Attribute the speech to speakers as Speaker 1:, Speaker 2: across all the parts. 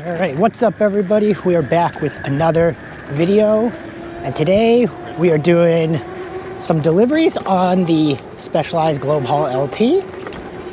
Speaker 1: All right, what's up everybody? We are back with another video, and today we are doing some deliveries on the Specialized Globe Haul LT.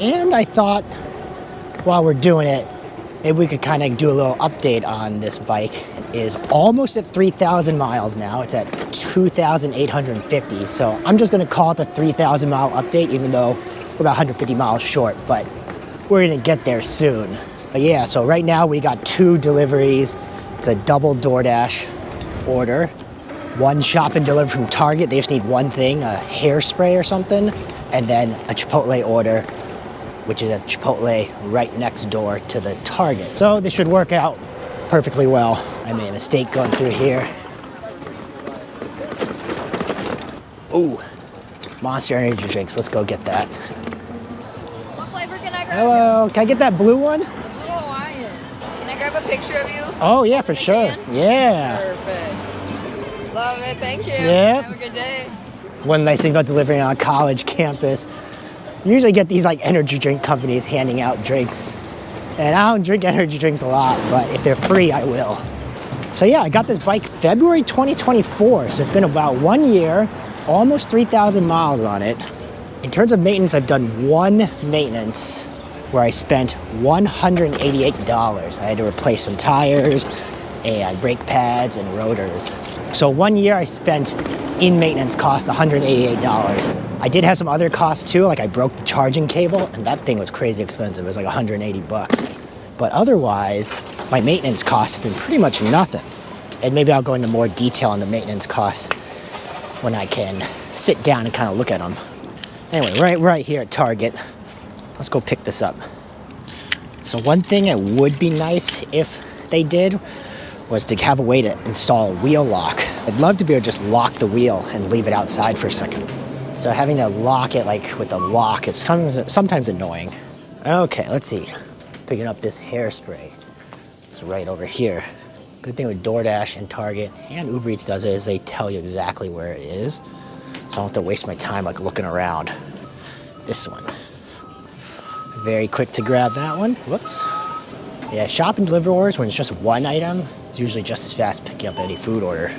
Speaker 1: And I thought while we're doing it, maybe we could kind of do a little update on this bike. It is almost at 3,000 miles now. It's at 2,850. So I'm just gonna call it the 3,000 mile update, even though we're about 150 miles short, but we're gonna get there soon. But yeah, so right now we got 2 deliveries. It's a double DoorDash order. One shop and deliver from Target. They just need one thing, a hairspray or something. And then a Chipotle order, which is a Chipotle right next door to the Target. So this should work out perfectly well. I made a mistake going through here. Ooh, Monster Energy drinks. Let's go get that.
Speaker 2: What flavor can I grab?
Speaker 1: Hello, can I get that blue one?
Speaker 2: Can I grab a picture of you?
Speaker 1: Oh yeah, for sure. Yeah.
Speaker 2: Perfect. Love it, thank you.
Speaker 1: Yep.
Speaker 2: Have a good day.
Speaker 1: One nice thing about delivering on a college campus, you usually get these like energy drink companies handing out drinks. And I don't drink energy drinks a lot, but if they're free, I will. So yeah, I got this bike February 2024. So it's been about 1 year, almost 3,000 miles on it. In terms of maintenance, I've done one maintenance where I spent $188. I had to replace some tires and brake pads and rotors. So 1 year I spent in maintenance costs $188. I did have some other costs too, like I broke the charging cable and that thing was crazy expensive. It was like 180 bucks. But otherwise, my maintenance costs have been pretty much nothing. And maybe I'll go into more detail on the maintenance costs when I can sit down and kind of look at them. Anyway, right here at Target. Let's go pick this up. So one thing that would be nice if they did was to have a way to install a wheel lock. I'd love to be able to just lock the wheel and leave it outside for a second. So having to lock it like with a lock, it's sometimes annoying. Okay, let's see. Picking up this hairspray. It's right over here. Good thing with DoorDash and Target and Uber Eats does it is they tell you exactly where it is. So I don't have to waste my time like looking around. This one. Very quick to grab that one. Whoops. Yeah, shop and deliver orders, when it's just one item, it's usually just as fast picking up any food order.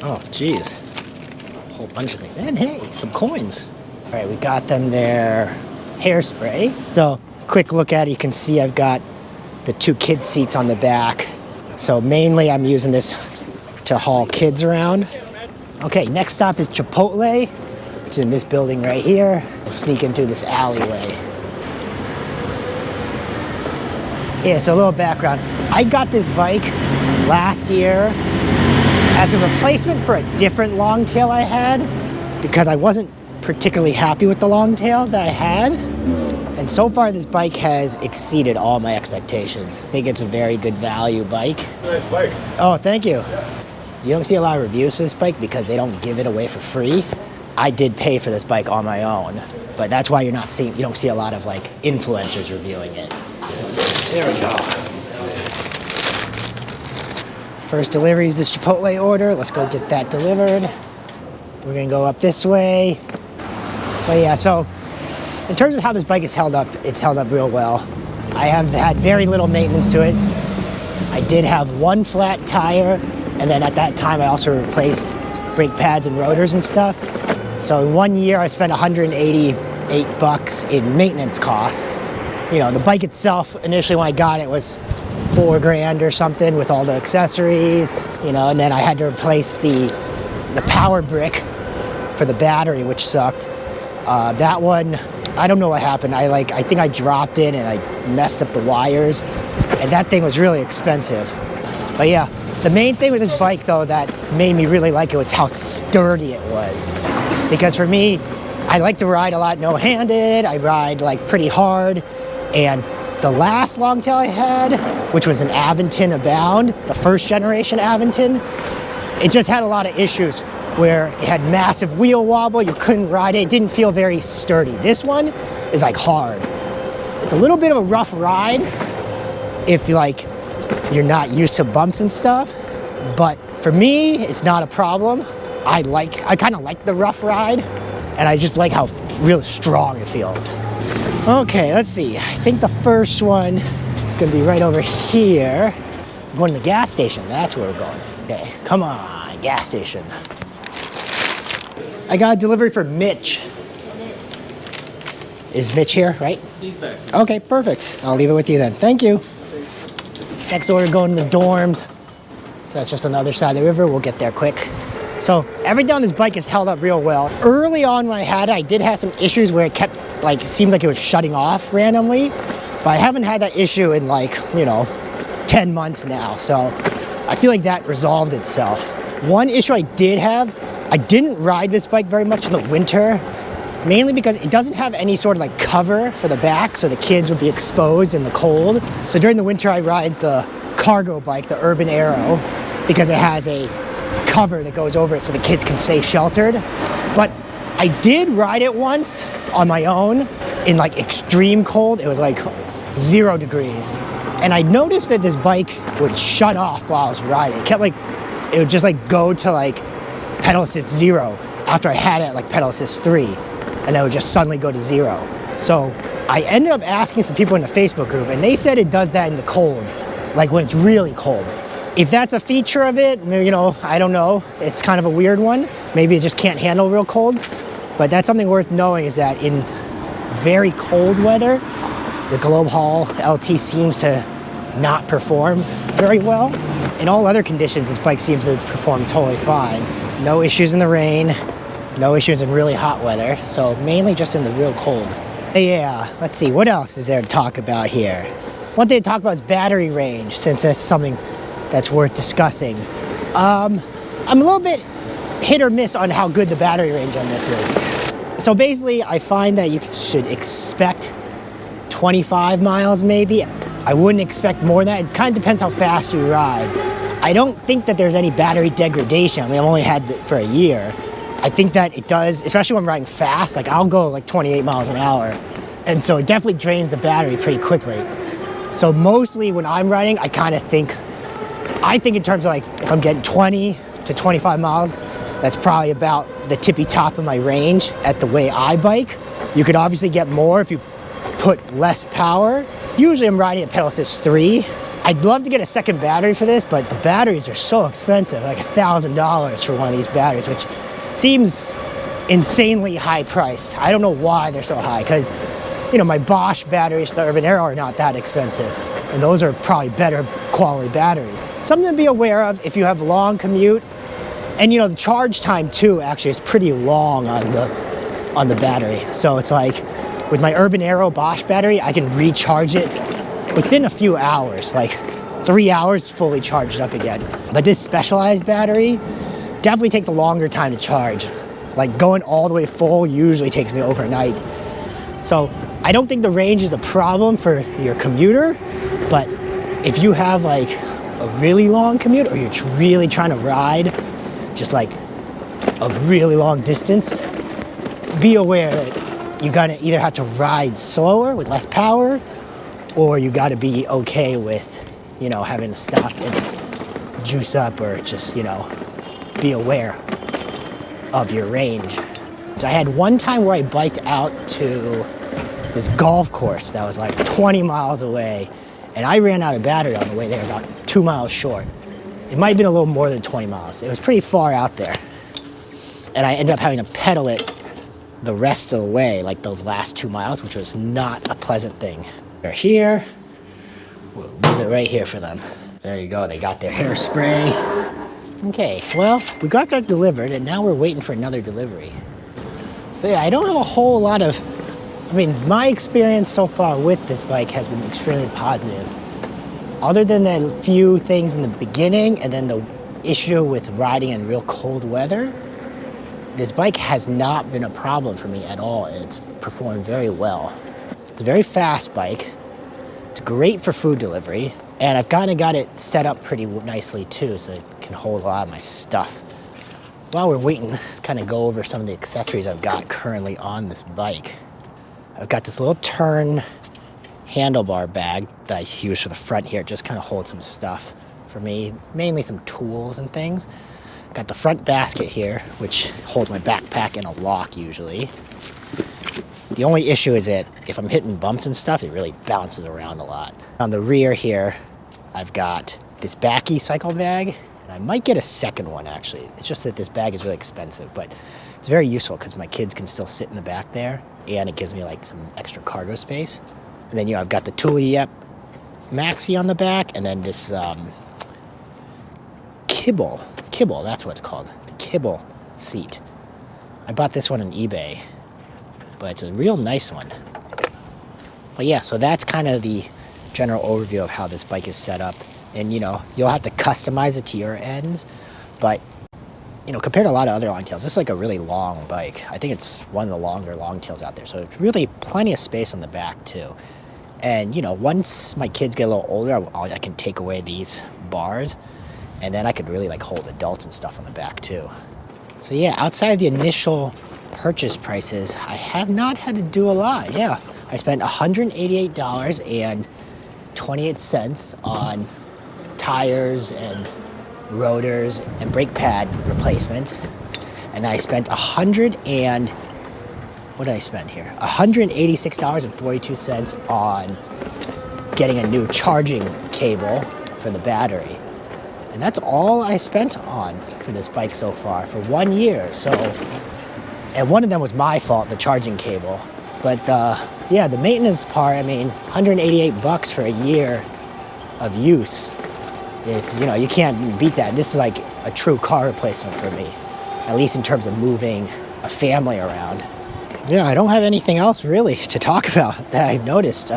Speaker 1: Oh, geez. A whole bunch of things. And hey, some coins. All right, we got them their hairspray. So, quick look at it, you can see I've got the 2 kid seats on the back. So mainly I'm using this to haul kids around. Okay, next stop is Chipotle. It's in this building right here. We'll sneak in through this alleyway. Yeah, so a little background. I got this bike last year as a replacement for a different longtail I had because I wasn't particularly happy with the longtail that I had. And so far this bike has exceeded all my expectations. I think it's a very good value bike.
Speaker 3: Nice bike.
Speaker 1: Oh, thank you. You don't see a lot of reviews for this bike because they don't give it away for free. I did pay for this bike on my own, but that's why you don't see a lot of like influencers reviewing it. There we go. First delivery is this Chipotle order. Let's go get that delivered. We're gonna go up this way. But yeah, so in terms of how this bike is held up, it's held up real well. I have had very little maintenance to it. I did have one flat tire, and then at that time I also replaced brake pads and rotors and stuff. So in 1 year I spent 188 bucks in maintenance costs. You know, the bike itself, initially when I got it was $4 grand or something with all the accessories, you know, and then I had to replace the power brick for the battery, which sucked. That one, I don't know what happened. I think I dropped it and I messed up the wires, and that thing was really expensive. But yeah, the main thing with this bike though that made me really like it was how sturdy it was. Because for me, I like to ride a lot no-handed, I ride like pretty hard, and the last longtail I had, which was an Aventon Abound, the first generation Aventon, it just had a lot of issues where it had massive wheel wobble, you couldn't ride it, it didn't feel very sturdy. This one is like hard. It's a little bit of a rough ride if you're not used to bumps and stuff, but for me, it's not a problem. I kind of like the rough ride, and I just like how real strong it feels. Okay, let's see. I think the first one is gonna be right over here. I'm going to the gas station. That's where we're going. Okay, come on, gas station. I got a delivery for Mitch. Is Mitch here, right?
Speaker 3: He's back.
Speaker 1: Okay, perfect. I'll leave it with you then. Thank you. Next order going to the dorms. So that's just on the other side of the river. We'll get there quick. So everything on this bike is held up real well. Early on when I had it, I did have some issues where it kept, like, it seemed like it was shutting off randomly. But I haven't had that issue in, like, 10 months now. So I feel like that resolved itself. One issue I did have, I didn't ride this bike very much in the winter, mainly because it doesn't have any sort of like cover for the back, so the kids would be exposed in the cold. So during the winter, I ride the cargo bike, the Urban Arrow, because it has a cover that goes over it so the kids can stay sheltered. But I did ride it once on my own in like extreme cold. It was like 0 degrees. And I noticed that this bike would shut off while I was riding. It kept like, it would just like go to like pedal assist 0 after I had it at like pedal assist 3. And then it would just suddenly go to 0. So I ended up asking some people in the Facebook group, and they said it does that in the cold, like when it's really cold. If that's a feature of it, I don't know. It's kind of a weird one. Maybe it just can't handle real cold. But that's something worth knowing, is that in very cold weather, the Globe Haul LT seems to not perform very well. In all other conditions, this bike seems to perform totally fine. No issues in the rain. No issues in really hot weather, so mainly just in the real cold. Yeah, let's see, what else is there to talk about here? One thing to talk about is battery range, since that's something that's worth discussing. I'm a little bit hit or miss on how good the battery range on this is. So basically, I find that you should expect 25 miles maybe. I wouldn't expect more than that. It kind of depends how fast you ride. I don't think that there's any battery degradation. I mean, I've only had it for a year. I think that it does, especially when I'm riding fast. Like, I'll go like 28 miles an hour. And so it definitely drains the battery pretty quickly. So mostly when I'm riding, I think in terms of like, if I'm getting 20 to 25 miles, that's probably about the tippy top of my range at the way I bike. You could obviously get more if you put less power. Usually I'm riding at pedal assist 3. I'd love to get a second battery for this, but the batteries are so expensive, like $1,000 for one of these batteries, which seems insanely high priced. I don't know why they're so high, because my Bosch batteries, the Urban Arrow, are not that expensive, and those are probably better quality battery. Something to be aware of if you have a long commute, and the charge time too actually is pretty long on the battery. So it's like with my Urban Arrow Bosch battery, I can recharge it within a few hours, like 3 hours fully charged up again. But this Specialized battery definitely takes a longer time to charge. Like, going all the way full usually takes me overnight. So I don't think the range is a problem for your commuter, but if you have like a really long commute, or you're really trying to ride just like a really long distance, be aware that you gotta either have to ride slower with less power, or you gotta be okay with, having to stop and juice up, or just, be aware of your range. So I had one time where I biked out to this golf course that was like 20 miles away, and I ran out of battery on the way there, about 2 miles short. It might have been a little more than 20 miles. It was pretty far out there. And I ended up having to pedal it the rest of the way, like those last 2 miles, which was not a pleasant thing. They're here. We'll leave it right here for them. There you go, they got their hairspray. Okay, well, we got that delivered, and now we're waiting for another delivery. So yeah, I don't have a whole lot of, my experience so far with this bike has been extremely positive. Other than the few things in the beginning, and then the issue with riding in real cold weather, this bike has not been a problem for me at all, and it's performed very well. It's a very fast bike. It's great for food delivery. And I've kind of got it set up pretty nicely too, so it can hold a lot of my stuff. While we're waiting, let's kind of go over some of the accessories I've got currently on this bike. I've got this little turn handlebar bag that I use for the front here. It just kind of holds some stuff for me, mainly some tools and things. I've got the front basket here, which holds my backpack in a lock usually. The only issue is that if I'm hitting bumps and stuff, it really bounces around a lot. On the rear here, I've got this Backy cycle bag, and I might get a second one actually. It's just that this bag is really expensive, but it's very useful because my kids can still sit in the back there, and it gives me like some extra cargo space. And then, I've got the Thule Yep Maxi on the back, and then this Kibble, that's what it's called, the Kibble seat. I bought this one on eBay, but it's a real nice one. But yeah, so that's kind of the general overview of how this bike is set up. And you'll have to customize it to your ends, but compared to a lot of other longtails, this is like a really long bike. I think it's one of the longer longtails out there, so it's really plenty of space on the back too. And once my kids get a little older, I can take away these bars, and then I could really like hold adults and stuff on the back too. So yeah, outside of the initial purchase prices, I have not had to do a lot. Yeah, I spent $188.28 on tires and rotors and brake pad replacements, and then I spent $186.42 on getting a new charging cable for the battery. And that's all I spent on for this bike so far for 1 year. So, and one of them was my fault, the charging cable. But the maintenance part, $188 for a year of use is, you can't beat that. This is like a true car replacement for me, at least in terms of moving a family around. Yeah, I don't have anything else really to talk about that I've noticed.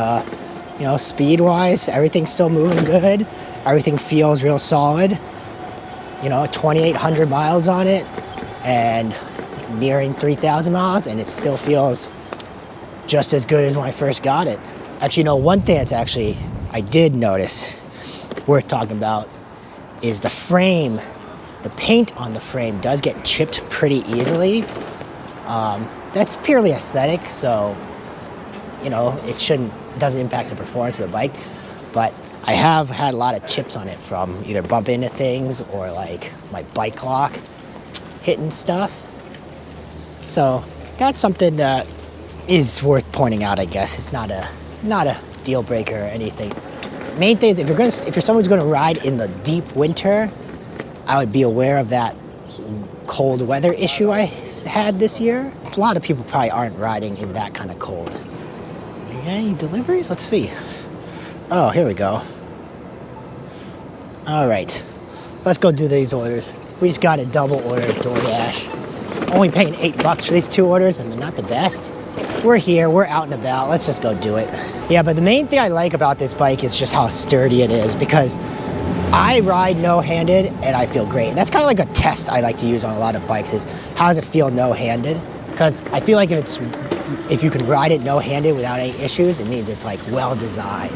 Speaker 1: Speed-wise, everything's still moving good. Everything feels real solid. 2,800 miles on it and nearing 3,000 miles, and it still feels just as good as when I first got it. Actually, one thing that's I did notice worth talking about is the frame. The paint on the frame does get chipped pretty easily. That's purely aesthetic, so it doesn't impact the performance of the bike. But I have had a lot of chips on it from either bumping into things or like my bike lock hitting stuff. So that's something that is worth pointing out, I guess. It's not a deal breaker or anything. Main thing is if you're someone who's going to ride in the deep winter, I would be aware of that cold weather issue I had this year. A lot of people probably aren't riding in that kind of cold. Any deliveries? Let's see. Oh, here we go. All right, let's go do these orders. We just got a double order at DoorDash. Only paying $8 for these 2 orders, and they're not the best. We're here, we're out and about, let's just go do it. Yeah, but the main thing I like about this bike is just how sturdy it is, because I ride no-handed and I feel great. And that's kind of like a test I like to use on a lot of bikes is how does it feel no-handed? Because I feel like if you can ride it no-handed without any issues, it means it's like well-designed.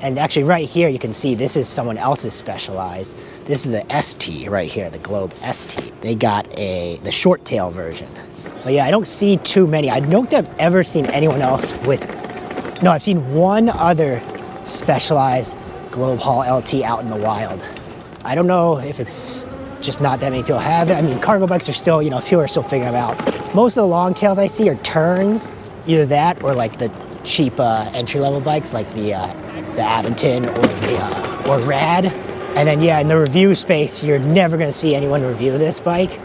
Speaker 1: And actually right here you can see this is someone else's Specialized. This is the ST right here, the Globe ST. They got the short tail version. But yeah, I don't see too many. I don't think I've ever seen anyone else I've seen one other Specialized Globe Haul LT out in the wild. I don't know if it's just not that many people have it. Cargo bikes are still, people are still figuring them out. Most of the long tails I see are turns, either that or like the cheap entry-level bikes like the Aventon or Rad. And then in the review space, you're never going to see anyone review this bike.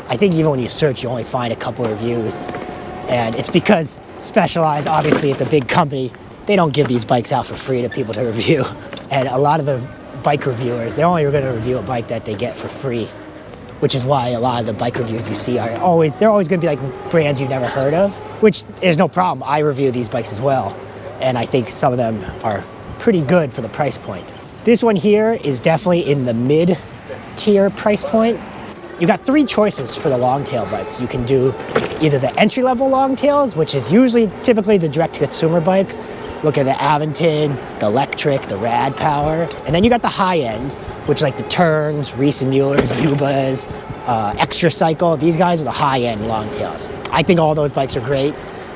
Speaker 1: I think even when you search, you only find a couple of reviews. And it's because Specialized, obviously it's a big company, they don't give these bikes out for free to people to review. And a lot of the bike reviewers, they're only going to review a bike that they get for free, which is why a lot of the bike reviews you see they're always going to be like brands you've never heard of, which there's no problem. I review these bikes as well. And I think some of them are pretty good for the price point. This one here is definitely in the mid-tier price point. You got 3 choices for the longtail bikes. You can do either the entry-level longtails, which is typically the direct-to-consumer bikes. Look at the Aventon, the Electric, the Rad Power. And then you got the high end, which like the Terns, Reese and Muellers, Yubas, Extra Cycle. These guys are the high-end longtails. I think all those bikes are great.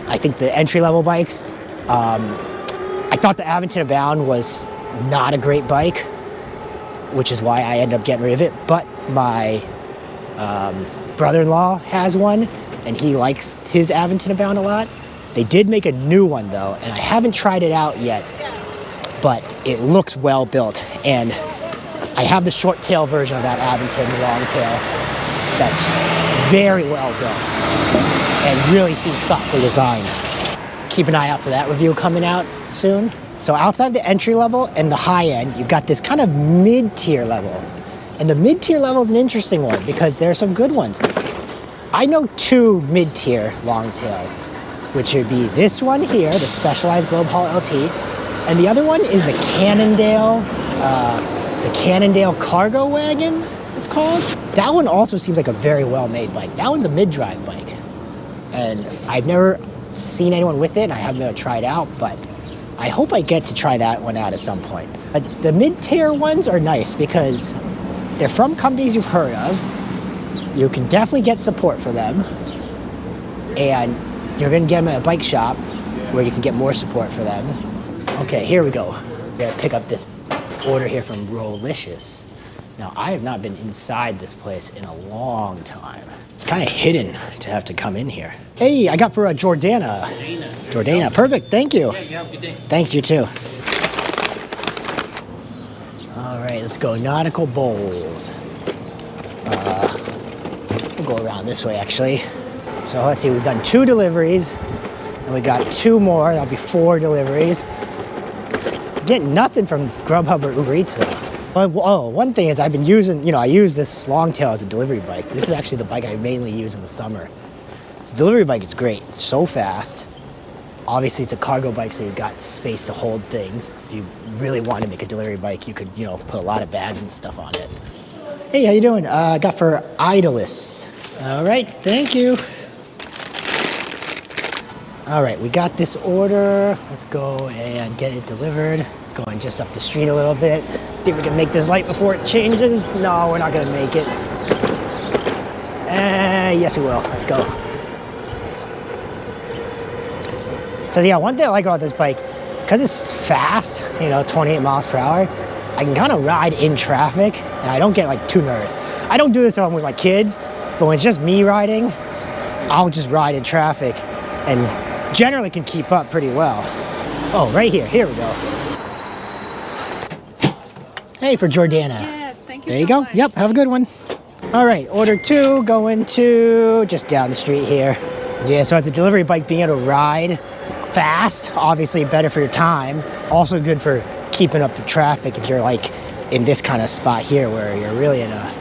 Speaker 1: I think the entry-level bikes, I thought the Aventon Abound was not a great bike, which is why I ended up getting rid of it. But my brother-in-law has one, and he likes his Aventon Abound a lot. They did make a new one though, and I haven't tried it out yet, but it looks well built. And I have the short tail version of that Aventon long tail that's very well built and really seems thoughtfully designed. Keep an eye out for that review coming out soon. So outside the entry level and the high end, you've got this kind of mid-tier level. And the mid-tier level is an interesting one because there are some good ones. I know two mid-tier long tails, which would be this one here, the Specialized Globe Haul LT, and the other one is the Cannondale Cargo Wagon, it's called. That one also seems like a very well-made bike. That one's a mid-drive bike. And I've never seen anyone with it, and I haven't been able to try it out, but I hope I get to try that one out at some point. But the mid-tier ones are nice because they're from companies you've heard of. You can definitely get support for them. And you're gonna get them at a bike shop where you can get more support for them. Okay, here we go. We're gonna pick up this order here from Rolicious. Now, I have not been inside this place in a long time. It's kind of hidden to have to come in here. Hey, I got for a Jordana. Jordana, perfect, thank you.
Speaker 3: Yeah, you have a good day.
Speaker 1: Thanks, you too. All right, let's go Nautical Bowls. We'll go around this way, actually. So let's see, we've done 2 deliveries, and we got 2 more. That'll be 4 deliveries. Getting nothing from Grubhub or Uber Eats, though. Oh, one thing is I've been using, I use this Longtail as a delivery bike. This is actually the bike I mainly use in the summer. This delivery bike is great. It's so fast. Obviously, it's a cargo bike, so you've got space to hold things. If you really want to make a delivery bike, you could, put a lot of bags and stuff on it. Hey, how you doing? I got for Idolus. All right, thank you. All right, we got this order. Let's go and get it delivered. Going just up the street a little bit. Think we can make this light before it changes? No, we're not gonna make it. Yes, we will. Let's go. So yeah, one thing I like about this bike, because it's fast, 28 miles per hour, I can kind of ride in traffic, and I don't get too nervous. I don't do this when I'm with my kids, but when it's just me riding, I'll just ride in traffic, and generally can keep up pretty well. Oh, right here. Here we go. Hey, for Jordana.
Speaker 4: Yes, thank you
Speaker 1: There you
Speaker 4: so
Speaker 1: go.
Speaker 4: much.
Speaker 1: Yep, have a good one. All right, order 2 going to just down the street here. Yeah, so it's a delivery bike, being able to ride fast, obviously better for your time. Also good for keeping up the traffic if you're in this kind of spot here where you're really in a,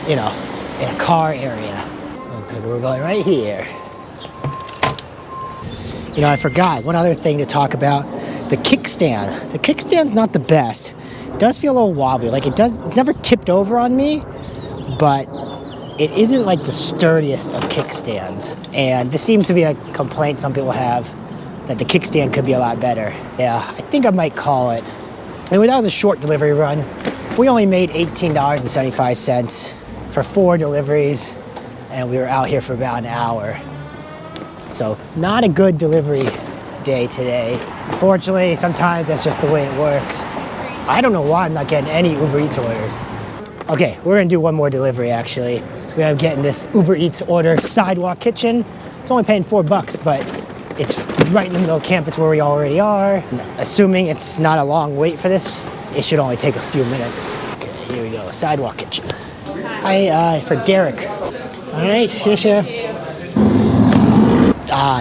Speaker 1: in a car area. Okay, we're going right here. I forgot one other thing to talk about. The kickstand. The kickstand's not the best. It does feel a little wobbly. It's never tipped over on me, but it isn't the sturdiest of kickstands. And this seems to be a complaint some people have, that the kickstand could be a lot better. Yeah, I think I might call it. And that was a short delivery run. We only made $18.75 for 4 deliveries, and we were out here for about an hour. So not a good delivery day today. Unfortunately, sometimes that's just the way it works. I don't know why I'm not getting any Uber Eats orders. Okay, we're gonna do one more delivery actually. We're getting this Uber Eats order, Sidewalk Kitchen. It's only paying $4, but it's right in the middle of campus where we already are. Assuming it's not a long wait for this, it should only take a few minutes. Okay, here we go, Sidewalk Kitchen. Hi, for Derek. All right, Shisha.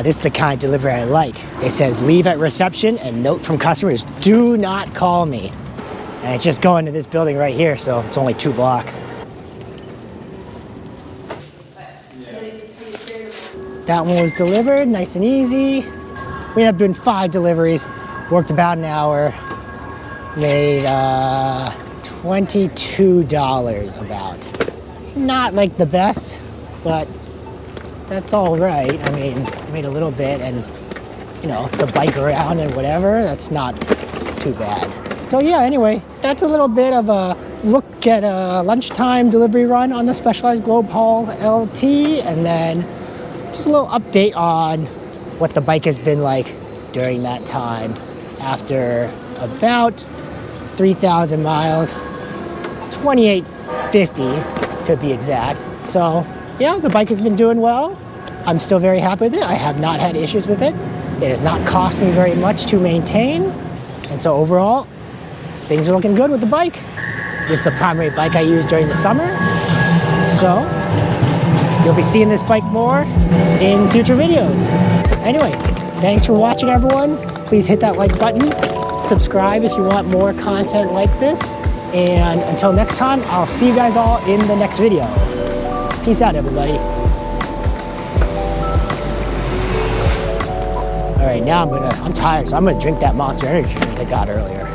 Speaker 1: This is the kind of delivery I like. It says leave at reception and note from customers, do not call me. And it's just going to this building right here, so it's only 2 blocks. That one was delivered, nice and easy. We ended up doing 5 deliveries, worked about an hour, made $22 about. Not the best, but that's all right. I mean, I made a little bit, and to bike around and whatever, that's not too bad. So yeah, anyway, that's a little bit of a look at a lunchtime delivery run on the Specialized Globe Haul LT, and then just a little update on what the bike has been like during that time after about 3,000 miles, 2850 to be exact. So yeah, the bike has been doing well. I'm still very happy with it. I have not had issues with it. It has not cost me very much to maintain. And so overall, things are looking good with the bike. This is the primary bike I use during the summer. So you'll be seeing this bike more in future videos. Anyway, thanks for watching, everyone. Please hit that like button. Subscribe if you want more content like this. And until next time, I'll see you guys all in the next video. Peace out, everybody. All right, now I'm tired, so I'm gonna drink that Monster Energy drink I got earlier.